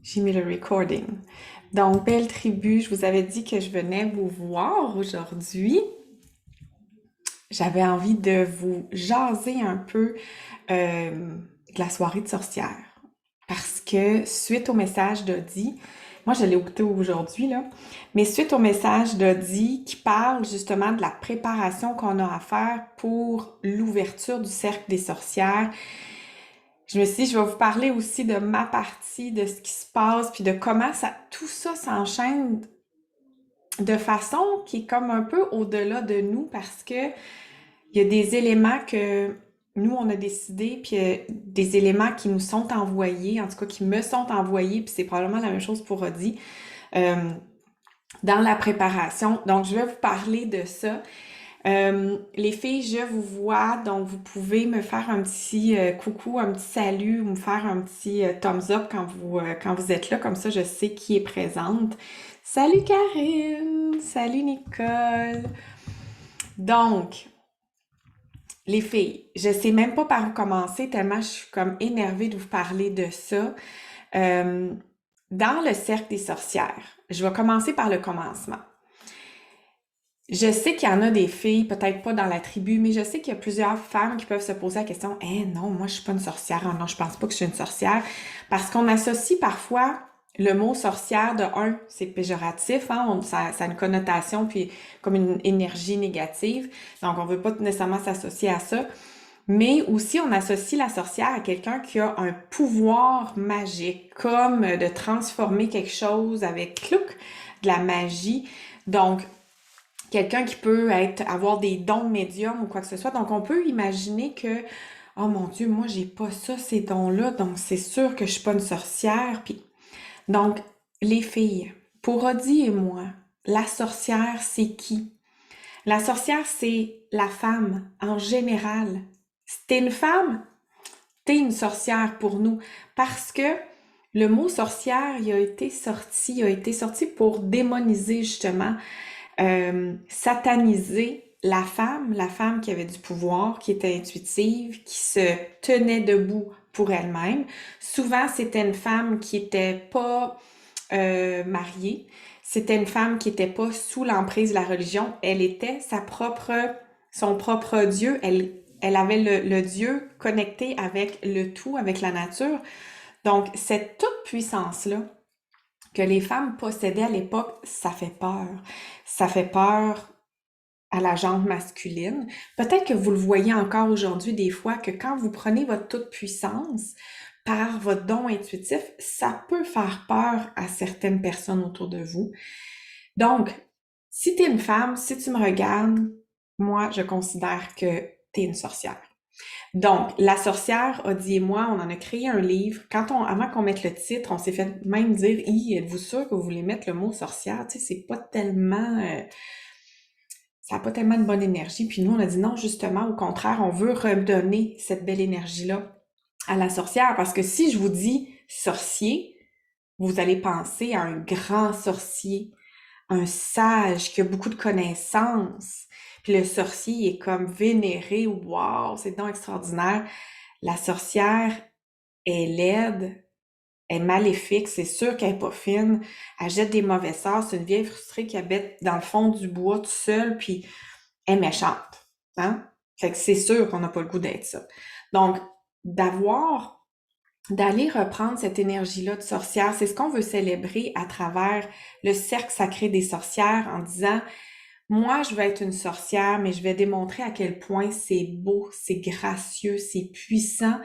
J'ai mis le recording. Donc, belle tribu, je vous avais dit que je venais vous voir aujourd'hui. J'avais envie de vous jaser un peu de la soirée de sorcière. Parce que suite au message d'Audi, moi je l'ai écouté aujourd'hui, là, mais suite au message d'Audi qui parle justement de la préparation qu'on a à faire pour l'ouverture du cercle des sorcières, je me suis dit, je vais vous parler aussi de ma partie, de ce qui se passe, puis de comment tout ça s'enchaîne de façon qui est comme un peu au-delà de nous parce que il y a des éléments que nous, on a décidé, puis des éléments qui nous sont envoyés, en tout cas qui me sont envoyés, puis c'est probablement la même chose pour Audi, euh, dans la préparation. Donc, je vais vous parler de ça. Les filles, je vous vois, donc vous pouvez me faire un petit coucou, un petit salut, ou me faire un petit thumbs up quand vous êtes là, comme ça je sais qui est présente. Salut Karine! Salut Nicole! Donc, les filles, je sais même pas par où commencer tellement je suis comme énervée de vous parler de ça. Euh, dans le cercle des sorcières, je vais commencer par le commencement. Je sais qu'il y en a des filles, peut-être pas dans la tribu, mais je sais qu'il y a plusieurs femmes qui peuvent se poser la question, eh non, moi je suis pas une sorcière. Ah non, je pense pas que je suis une sorcière. Parce qu'on associe parfois le mot sorcière de un, c'est péjoratif, hein, ça a une connotation puis comme une énergie négative. Donc on veut pas nécessairement s'associer à ça. Mais aussi, on associe la sorcière à quelqu'un qui a un pouvoir magique, comme de transformer quelque chose avec clouc, de la magie. Donc, quelqu'un qui peut avoir des dons de médium ou quoi que ce soit. Donc, on peut imaginer que, oh mon Dieu, moi, j'ai pas ça, ces dons-là, donc c'est sûr que je suis pas une sorcière. Puis, donc, les filles, pour Audie et moi, la sorcière, c'est qui? La sorcière, c'est la femme en général. Si t'es une femme, t'es une sorcière pour nous. Parce que le mot sorcière, il a été sorti pour démoniser justement sataniser la femme qui avait du pouvoir, qui était intuitive, qui se tenait debout pour elle-même. Souvent, c'était une femme qui était pas mariée. C'était une femme qui était pas sous l'emprise de la religion. Elle était son propre Dieu. Elle avait le Dieu connecté avec le tout, avec la nature. Donc, cette toute puissance-là, que les femmes possédaient à l'époque, ça fait peur. Ça fait peur à la jante masculine. Peut-être que vous le voyez encore aujourd'hui des fois que quand vous prenez votre toute-puissance par votre don intuitif, ça peut faire peur à certaines personnes autour de vous. Donc, si tu es une femme, si tu me regardes, moi, je considère que tu es une sorcière. Donc, La sorcière, Audie et moi, on en a créé un livre. Avant qu'on mette le titre, on s'est fait même dire, êtes-vous sûr que vous voulez mettre le mot sorcière? Tu sais, c'est pas tellement, ça n'a pas tellement de bonne énergie. Puis nous, on a dit non, justement, au contraire, on veut redonner cette belle énergie-là à la sorcière. Parce que si je vous dis sorcier, vous allez penser à un grand sorcier, un sage qui a beaucoup de connaissances. Puis le sorcier est comme vénéré, wow, c'est donc extraordinaire. La sorcière est laide, est maléfique, c'est sûr qu'elle est pas fine, elle jette des mauvais sorts, c'est une vieille frustrée qui habite dans le fond du bois tout seul, puis elle est méchante, hein? Fait que c'est sûr qu'on n'a pas le goût d'être ça. Donc, d'aller reprendre cette énergie-là de sorcière, c'est ce qu'on veut célébrer à travers le cercle sacré des sorcières en disant moi, je veux être une sorcière, mais je vais démontrer à quel point c'est beau, c'est gracieux, c'est puissant,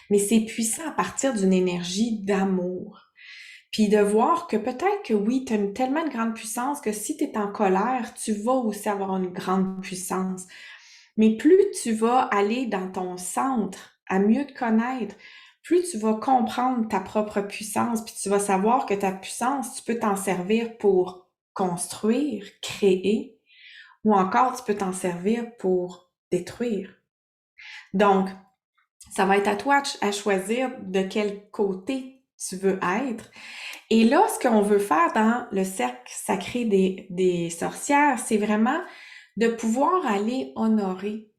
mais c'est puissant à partir d'une énergie d'amour. Puis de voir que peut-être que oui, tu as tellement de grande puissance que si tu es en colère, tu vas aussi avoir une grande puissance. Mais plus tu vas aller dans ton centre à mieux te connaître, plus tu vas comprendre ta propre puissance, puis tu vas savoir que ta puissance, tu peux t'en servir pour construire, créer, ou encore tu peux t'en servir pour détruire. Donc, ça va être à toi à choisir de quel côté tu veux être. Et là, ce qu'on veut faire dans le cercle sacré des sorcières, c'est vraiment de pouvoir aller honorer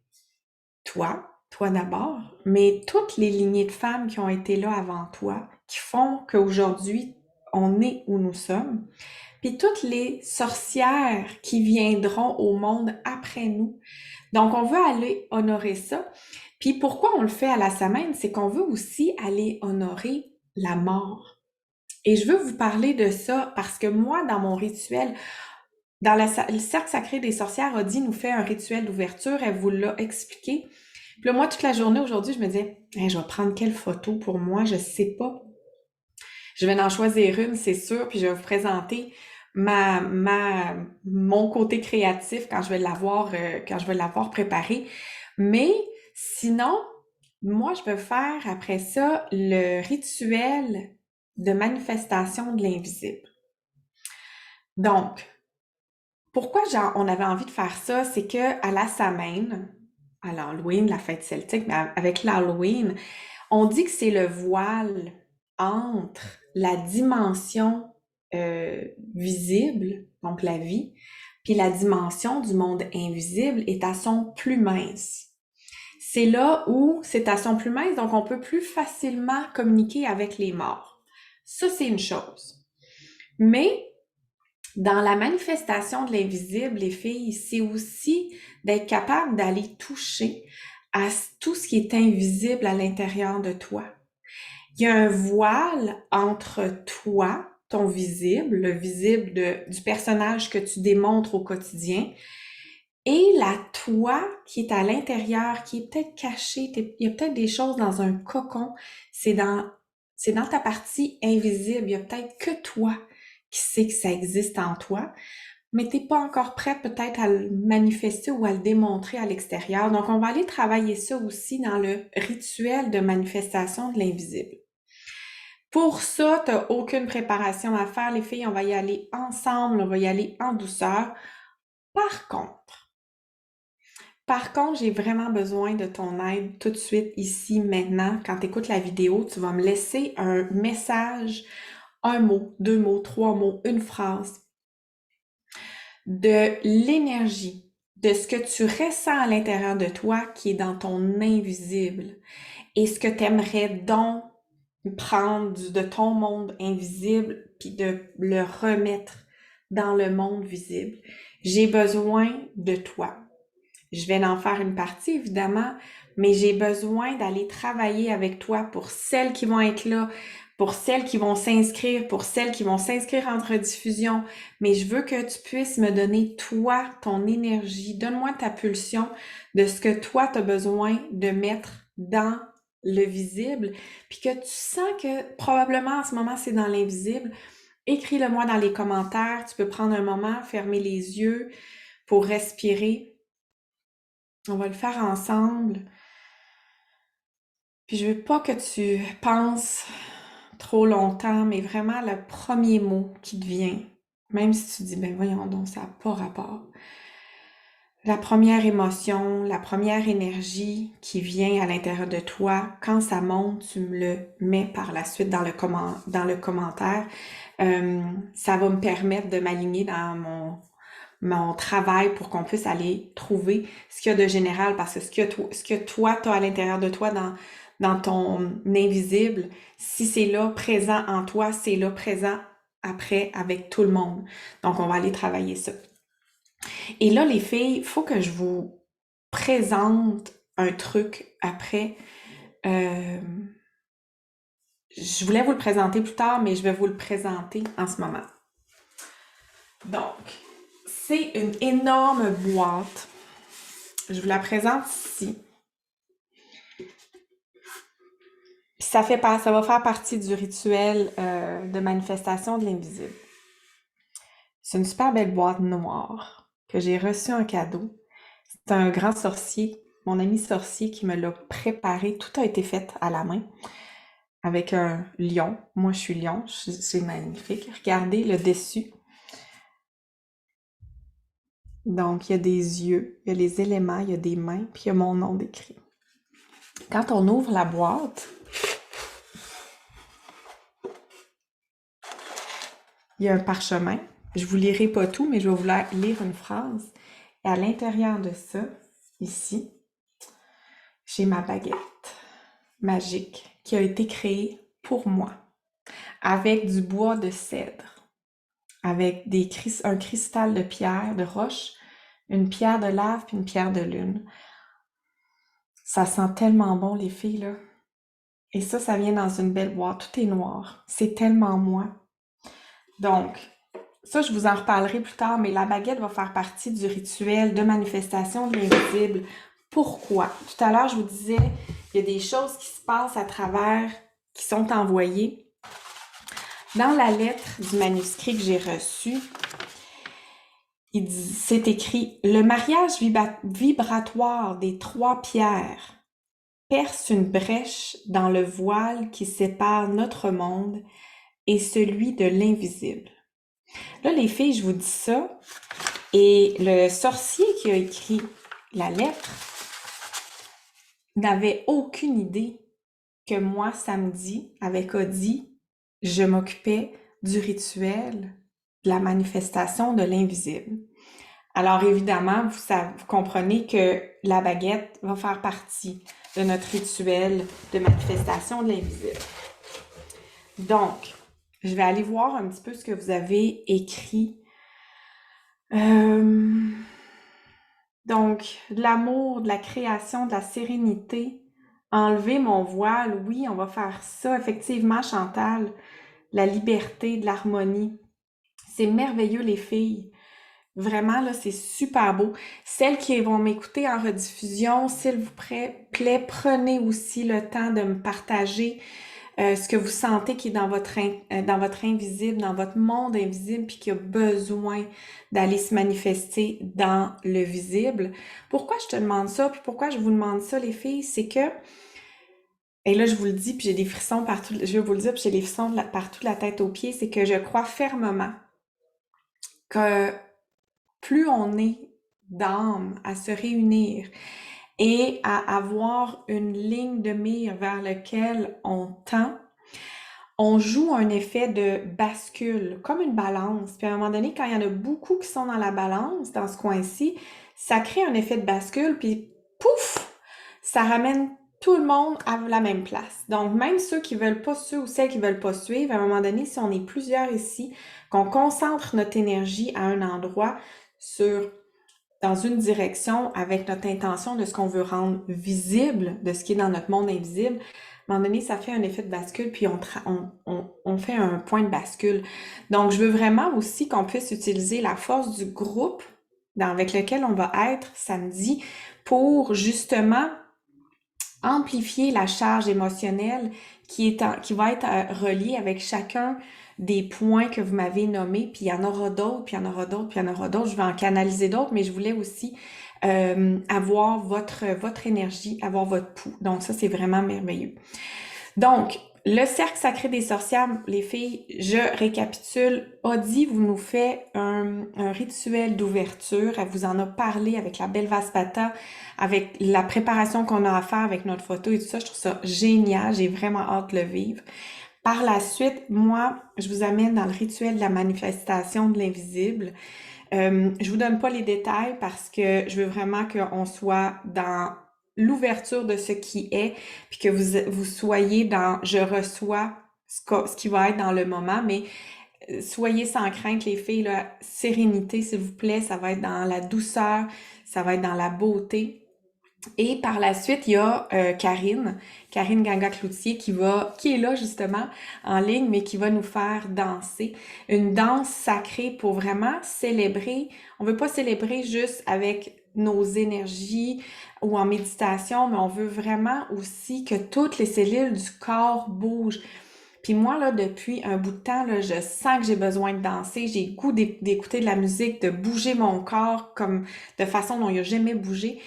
toi d'abord, mais toutes les lignées de femmes qui ont été là avant toi, qui font qu'aujourd'hui, on est où nous sommes, puis toutes les sorcières qui viendront au monde après nous. Donc, on veut aller honorer ça. Puis pourquoi on le fait à la semaine, c'est qu'on veut aussi aller honorer la mort. Et je veux vous parler de ça parce que moi, dans mon rituel, le cercle sacré des sorcières, Audie nous fait un rituel d'ouverture, elle vous l'a expliqué. Puis là, moi, toute la journée aujourd'hui, je me disais, hey, je vais prendre quelle photo pour moi, je sais pas. Je vais en choisir une, c'est sûr, puis je vais vous présenter mon côté créatif quand je vais l'avoir préparé. Mais sinon, moi, je peux faire après ça le rituel de manifestation de l'invisible. Donc, pourquoi on avait envie de faire ça, c'est que à la Samhain, à l'Halloween, la fête celtique, mais avec l'Halloween, on dit que c'est le voile entre la dimension visible, donc la vie, puis la dimension du monde invisible est à son plus mince. C'est là où c'est à son plus mince, donc on peut plus facilement communiquer avec les morts. Ça, c'est une chose. Mais dans la manifestation de l'invisible, les filles, c'est aussi d'être capable d'aller toucher à tout ce qui est invisible à l'intérieur de toi. Il y a un voile entre toi, ton visible, le visible du personnage que tu démontres au quotidien, et la toi qui est à l'intérieur, qui est peut-être cachée, il y a peut-être des choses dans un cocon, c'est dans ta partie invisible, il y a peut-être que toi qui sais que ça existe en toi, mais t'es pas encore prête peut-être à le manifester ou à le démontrer à l'extérieur. Donc, on va aller travailler ça aussi dans le rituel de manifestation de l'invisible. Pour ça, t'as aucune préparation à faire, les filles, on va y aller ensemble, on va y aller en douceur. Par contre, j'ai vraiment besoin de ton aide tout de suite, ici, maintenant. Quand tu écoutes la vidéo, tu vas me laisser un message, un mot, deux mots, trois mots, une phrase, de l'énergie, de ce que tu ressens à l'intérieur de toi qui est dans ton invisible et ce que tu aimerais donc prendre de ton monde invisible puis de le remettre dans le monde visible. J'ai besoin de toi. Je vais en faire une partie, évidemment, mais j'ai besoin d'aller travailler avec toi pour celles qui vont être là, pour celles qui vont s'inscrire, pour celles qui vont s'inscrire en rediffusion. Mais je veux que tu puisses me donner, toi, ton énergie. Donne-moi ta pulsion de ce que toi, tu as besoin de mettre dans le visible, puis que tu sens que probablement en ce moment, c'est dans l'invisible. Écris-le-moi dans les commentaires. Tu peux prendre un moment, fermer les yeux pour respirer. On va le faire ensemble. Puis je veux pas que tu penses trop longtemps, mais vraiment le premier mot qui te vient, même si tu dis, ben voyons donc, ça n'a pas rapport. La première émotion, la première énergie qui vient à l'intérieur de toi, quand ça monte, tu me le mets par la suite dans le commentaire. Ça va me permettre de m'aligner dans mon travail pour qu'on puisse aller trouver ce qu'il y a de général, parce que ce que toi, tu as à l'intérieur de toi dans ton invisible, si c'est là présent en toi, c'est là présent après avec tout le monde. Donc, on va aller travailler ça. Et là, les filles, il faut que je vous présente un truc après. Je voulais vous le présenter plus tard, mais je vais vous le présenter en ce moment. Donc, c'est une énorme boîte. Je vous la présente ici. Puis ça va faire partie du rituel de manifestation de l'invisible. C'est une super belle boîte noire que j'ai reçue en cadeau. C'est un grand sorcier, mon ami sorcier qui me l'a préparé. Tout a été fait à la main avec un lion. Moi, je suis lion. C'est magnifique. Regardez le dessus. Donc, il y a des yeux, il y a les éléments, il y a des mains, puis il y a mon nom décrit. Quand on ouvre la boîte, il y a un parchemin. Je vous lirai pas tout, mais je vais vous lire une phrase. Et à l'intérieur de ça, ici, j'ai ma baguette magique qui a été créée pour moi. avec du bois de cèdre, avec un cristal de pierre, de roche, une pierre de lave puis une pierre de lune. Ça sent tellement bon, les filles, là. Et ça vient dans une belle boîte. Tout est noir. C'est tellement moi. Donc, ça, je vous en reparlerai plus tard, mais la baguette va faire partie du rituel de manifestation de l'invisible. Pourquoi? Tout à l'heure, je vous disais, il y a des choses qui se passent à travers, qui sont envoyées. Dans la lettre du manuscrit que j'ai reçu, c'est écrit « Le mariage vibratoire des trois pierres perce une brèche dans le voile qui sépare notre monde et celui de l'invisible. » Là, les filles, je vous dis ça, et le sorcier qui a écrit la lettre n'avait aucune idée que moi, samedi, avec Audie, je m'occupais du rituel de la manifestation de l'invisible. Alors évidemment, vous comprenez que la baguette va faire partie de notre rituel de manifestation de l'invisible. Donc, je vais aller voir un petit peu ce que vous avez écrit. Donc, de l'amour, de la création, de la sérénité, enlever mon voile, oui, on va faire ça, effectivement, Chantal, la liberté, de l'harmonie. C'est merveilleux, les filles. Vraiment, là, c'est super beau. Celles qui vont m'écouter en rediffusion, s'il vous plaît, prenez aussi le temps de me partager ce que vous sentez qui est dans votre invisible, dans votre monde invisible, puis qui a besoin d'aller se manifester dans le visible. Pourquoi je te demande ça, puis pourquoi je vous demande ça, les filles, c'est que, et là je vous le dis, puis j'ai des frissons partout, je vais vous le dire, puis j'ai des frissons partout de la tête aux pieds, c'est que je crois fermement que plus on est d'âme à se réunir et à avoir une ligne de mire vers laquelle on tend, on joue un effet de bascule, comme une balance. Puis à un moment donné, quand il y en a beaucoup qui sont dans la balance, dans ce coin-ci, ça crée un effet de bascule, puis pouf, ça ramène tout le monde à la même place. Donc, même ceux ou celles qui veulent pas suivre, à un moment donné, si on est plusieurs ici, qu'on concentre notre énergie à un endroit dans une direction avec notre intention de ce qu'on veut rendre visible, de ce qui est dans notre monde invisible, à un moment donné, ça fait un effet de bascule, puis on fait un point de bascule. Donc, je veux vraiment aussi qu'on puisse utiliser la force du groupe avec lequel on va être samedi pour justement amplifier la charge émotionnelle qui va être reliée avec chacun des points que vous m'avez nommés, puis il y en aura d'autres, puis il y en aura d'autres, puis il y en aura d'autres. Je vais en canaliser d'autres, mais je voulais aussi avoir votre énergie, avoir votre pouls. Donc ça, c'est vraiment merveilleux. Donc, le cercle sacré des sorcières, les filles, je récapitule. Audie vous nous fait un rituel d'ouverture. Elle vous en a parlé avec la belle Vaspata, avec la préparation qu'on a à faire avec notre photo et tout ça. Je trouve ça génial. J'ai vraiment hâte de le vivre. Par la suite, moi, je vous amène dans le rituel de la manifestation de l'invisible. Je vous donne pas les détails parce que je veux vraiment qu'on soit dans l'ouverture de ce qui est, puis que vous soyez dans « je reçois » ce qui va être dans le moment, mais soyez sans crainte, les filles, là, sérénité, s'il vous plaît, ça va être dans la douceur, ça va être dans la beauté. Et par la suite, il y a Karine Ganga-Cloutier qui est là justement en ligne, mais qui va nous faire danser. Une danse sacrée pour vraiment célébrer. On veut pas célébrer juste avec nos énergies ou en méditation, mais on veut vraiment aussi que toutes les cellules du corps bougent. Puis moi, là, depuis un bout de temps, là, je sens que j'ai besoin de danser, j'ai le goût d'écouter de la musique, de bouger mon corps comme de façon dont il n'a jamais bougé.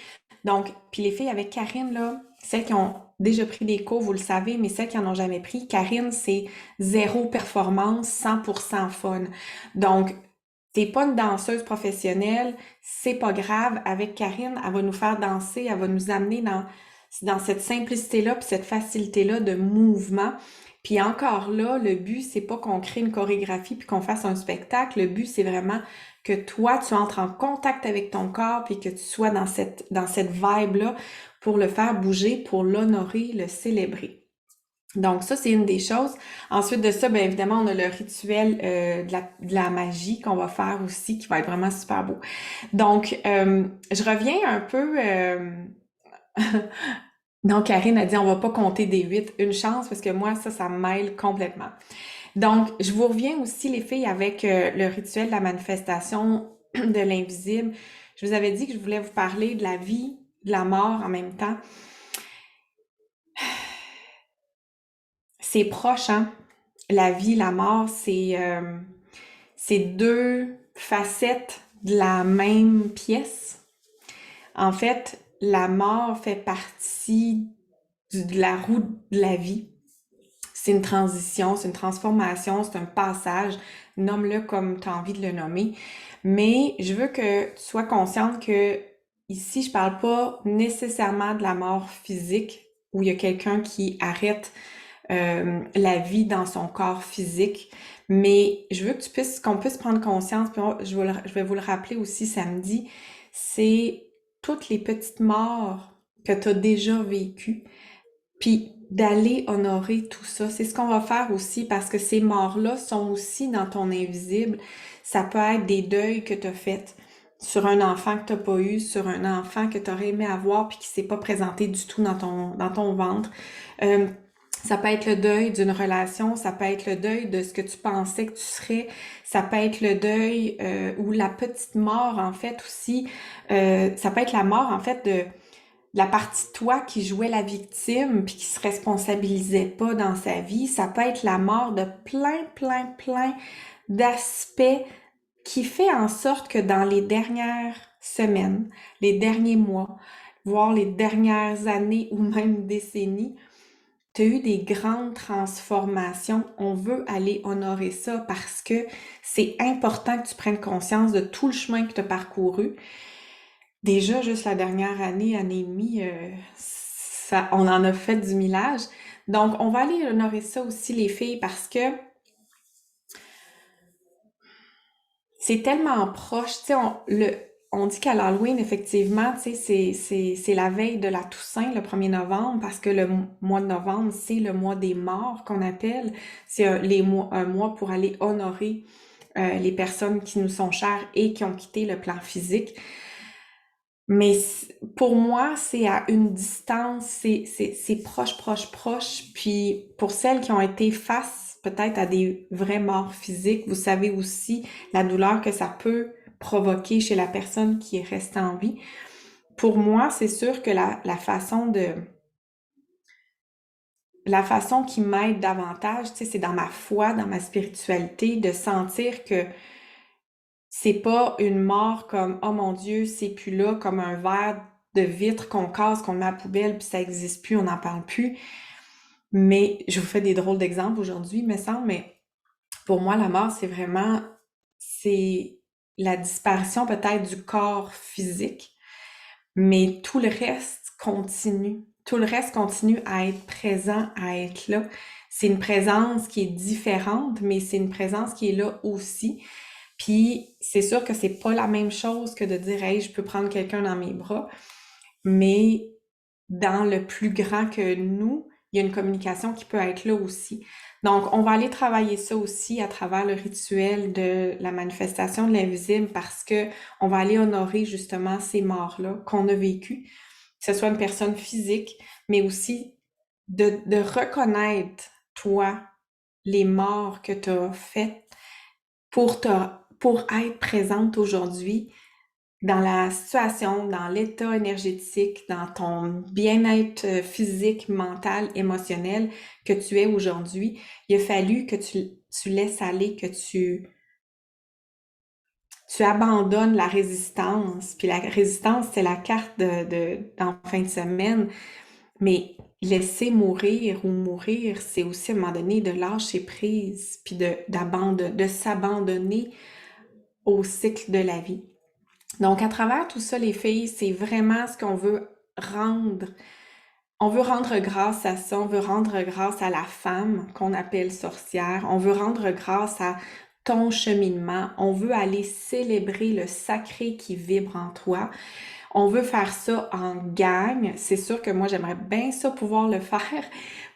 Donc, puis les filles avec Karine, là, celles qui ont déjà pris des cours, vous le savez, mais celles qui en ont jamais pris, Karine, c'est zéro performance, 100% fun. Donc, t'es pas une danseuse professionnelle, c'est pas grave. Avec Karine, elle va nous faire danser, elle va nous amener dans cette simplicité-là, puis cette facilité-là de mouvement. Puis encore là, le but, c'est pas qu'on crée une chorégraphie puis qu'on fasse un spectacle. Le but, c'est vraiment que toi, tu entres en contact avec ton corps puis que tu sois dans cette vibe-là pour le faire bouger, pour l'honorer, le célébrer. Donc ça, c'est une des choses. Ensuite de ça, bien évidemment, on a le rituel de la magie qu'on va faire aussi, qui va être vraiment super beau. Donc, je reviens un peu... Donc, Karine a dit, on va pas compter des 8, une chance, parce que moi, ça me mêle complètement. Donc, je vous reviens aussi, les filles, avec le rituel de la manifestation de l'invisible. Je vous avais dit que je voulais vous parler de la vie, de la mort en même temps. C'est proche, hein? La vie, la mort, c'est deux facettes de la même pièce. En fait, la mort fait partie de la roue de la vie. C'est une transition, c'est une transformation, c'est un passage. Nomme-le comme tu as envie de le nommer. Mais je veux que tu sois consciente que ici, je parle pas nécessairement de la mort physique où il y a quelqu'un qui arrête la vie dans son corps physique. Mais je veux que qu'on puisse prendre conscience, puis je vais vous le rappeler aussi samedi, c'est toutes les petites morts que tu as déjà vécues, puis d'aller honorer tout ça. C'est ce qu'on va faire aussi parce que ces morts-là sont aussi dans ton invisible. Ça peut être des deuils que tu as faits sur un enfant que tu n'as pas eu, sur un enfant que tu aurais aimé avoir puis qui s'est pas présenté du tout dans ton ventre. Ça peut être le deuil d'une relation, ça peut être le deuil de ce que tu pensais que tu serais, ça peut être le deuil ou la petite mort en fait aussi, ça peut être la mort en fait de la partie de toi qui jouait la victime puis qui se responsabilisait pas dans sa vie, ça peut être la mort de plein d'aspects qui fait en sorte que dans les dernières semaines, les derniers mois, voire les dernières années ou même décennies, tu as eu des grandes transformations. On veut aller honorer ça parce que c'est important que tu prennes conscience de tout le chemin que tu as parcouru. Déjà, juste la dernière année, année et demie, on en a fait du millage. Donc, on va aller honorer ça aussi, les filles, parce que c'est tellement proche. Tu sais, on dit qu'à l'Halloween, effectivement, tu sais, c'est la veille de la Toussaint, le 1er novembre, parce que le mois de novembre, c'est le mois des morts qu'on appelle. C'est un mois pour aller honorer les personnes qui nous sont chères et qui ont quitté le plan physique. Mais pour moi, c'est à une distance, c'est proche. Puis pour celles qui ont été face peut-être à des vraies morts physiques, vous savez aussi la douleur que ça peut provoquer chez la personne qui est restée en vie. Pour moi, c'est sûr que la façon qui m'aide davantage, tu sais, c'est dans ma foi, dans ma spiritualité, de sentir que c'est pas une mort comme oh mon Dieu, c'est plus là, comme un verre de vitre qu'on casse, qu'on met à la poubelle, puis ça existe plus, on n'en parle plus. Mais je vous fais des drôles d'exemples aujourd'hui, me semble, mais pour moi, la mort, c'est la disparition peut-être du corps physique, mais tout le reste continue. Tout le reste continue à être présent, à être là. C'est une présence qui est différente, mais c'est une présence qui est là aussi. Puis c'est sûr que c'est pas la même chose que de dire hey, je peux prendre quelqu'un dans mes bras, mais dans le plus grand que nous, il y a une communication qui peut être là aussi. Donc, on va aller travailler ça aussi à travers le rituel de la manifestation de l'invisible parce que on va aller honorer justement ces morts-là qu'on a vécues, que ce soit une personne physique, mais aussi de reconnaître, toi, les morts que tu as faites pour être présente aujourd'hui dans la situation, dans l'état énergétique, dans ton bien-être physique, mental, émotionnel que tu es aujourd'hui. Il a fallu que tu laisses aller, que tu abandonnes la résistance. Puis la résistance, c'est la carte en fin de semaine. Mais laisser mourir ou mourir, c'est aussi à un moment donné de lâcher prise, puis de s'abandonner au cycle de la vie. Donc, à travers tout ça, les filles, c'est vraiment ce qu'on veut rendre. On veut rendre grâce à ça, on veut rendre grâce à la femme qu'on appelle sorcière, on veut rendre grâce à ton cheminement, on veut aller célébrer le sacré qui vibre en toi. On veut faire ça en gang. C'est sûr que moi, j'aimerais bien ça pouvoir le faire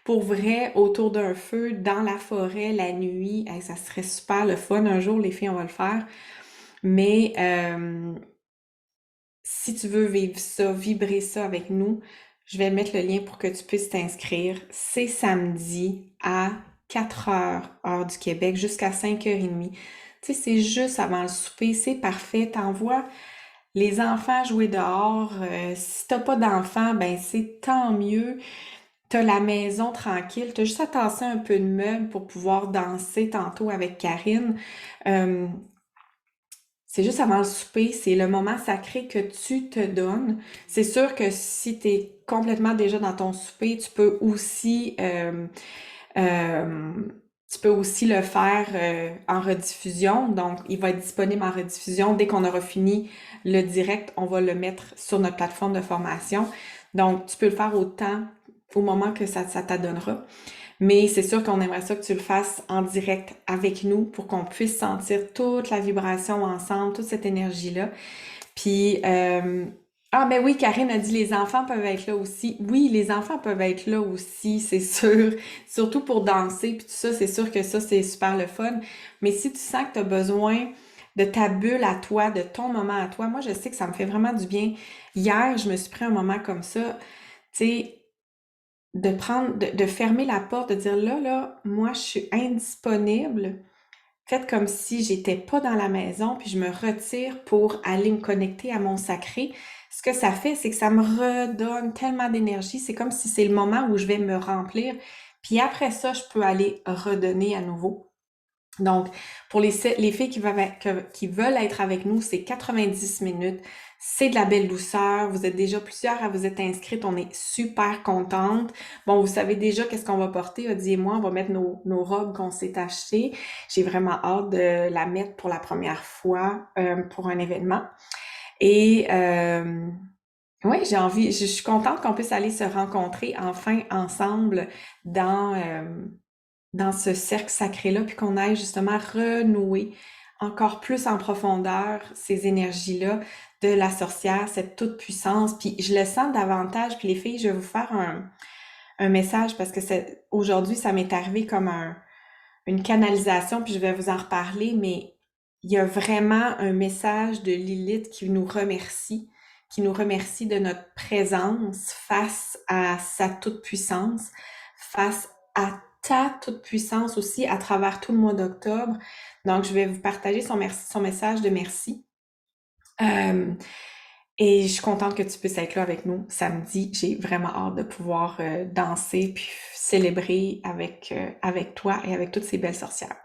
Pour vrai, autour d'un feu, dans la forêt, la nuit, hey, ça serait super le fun. Un jour, les filles, on va le faire. Mais si tu veux vivre ça, vibrer ça avec nous, je vais mettre le lien pour que tu puisses t'inscrire. C'est samedi à 4 heures, heure du Québec, jusqu'à 5h30. Tu sais, c'est juste avant le souper, c'est parfait. T'envoies les enfants jouer dehors. Si t'as pas d'enfants, ben c'est tant mieux. T'as la maison tranquille. T'as juste à tasser un peu de meubles pour pouvoir danser tantôt avec Karine. Euh, c'est juste avant le souper, c'est le moment sacré que tu te donnes. C'est sûr que si tu es complètement déjà dans ton souper, euh, tu peux aussi le faire en rediffusion. Donc, il va être disponible en rediffusion. Dès qu'on aura fini le direct, on va le mettre sur notre plateforme de formation. Donc, tu peux le faire au moment que ça t'adonnera. Mais c'est sûr qu'on aimerait ça que tu le fasses en direct avec nous pour qu'on puisse sentir toute la vibration ensemble, toute cette énergie-là. Puis, ah ben oui, Karine a dit les enfants peuvent être là aussi. Oui, les enfants peuvent être là aussi, c'est sûr. Surtout pour danser, puis tout ça, c'est sûr que ça, c'est super le fun. Mais si tu sens que tu as besoin de ta bulle à toi, de ton moment à toi, moi, je sais que ça me fait vraiment du bien. Hier, je me suis pris un moment comme ça, tu sais, de fermer la porte, de dire là, moi, je suis indisponible. Faites comme si j'étais pas dans la maison, puis je me retire pour aller me connecter à mon sacré. Ce que ça fait, c'est que ça me redonne tellement d'énergie. C'est comme si c'est le moment où je vais me remplir. Puis après ça, je peux aller redonner à nouveau. Donc, pour les filles qui veulent être avec nous, c'est 90 minutes. C'est de la belle douceur. Vous êtes déjà plusieurs à vous être inscrites. On est super contente. Bon, vous savez déjà qu'est-ce qu'on va porter. Odi et moi, on va mettre nos robes qu'on s'est achetées. J'ai vraiment hâte de la mettre pour la première fois pour un événement. Et oui, je suis contente qu'on puisse aller se rencontrer enfin ensemble dans... dans ce cercle sacré-là, puis qu'on aille justement renouer encore plus en profondeur ces énergies-là de la sorcière, cette toute-puissance. Puis je le sens davantage. Puis les filles, je vais vous faire un message parce que aujourd'hui, ça m'est arrivé comme une canalisation, puis je vais vous en reparler, mais il y a vraiment un message de Lilith qui nous remercie de notre présence face à sa toute-puissance, face à ta toute-puissance aussi à travers tout le mois d'octobre. Donc, je vais vous partager son message de merci. Et je suis contente que tu puisses être là avec nous samedi. J'ai vraiment hâte de pouvoir danser puis célébrer avec toi et avec toutes ces belles sorcières.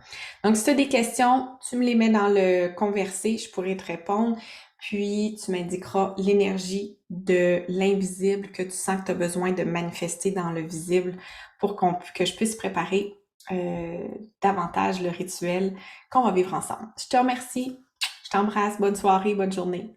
Donc, si tu as des questions, tu me les mets dans le conversé, je pourrai te répondre. Puis, tu m'indiqueras l'énergie de l'invisible que tu sens que tu as besoin de manifester dans le visible pour que je puisse préparer davantage le rituel qu'on va vivre ensemble. Je te remercie. Je t'embrasse. Bonne soirée, bonne journée.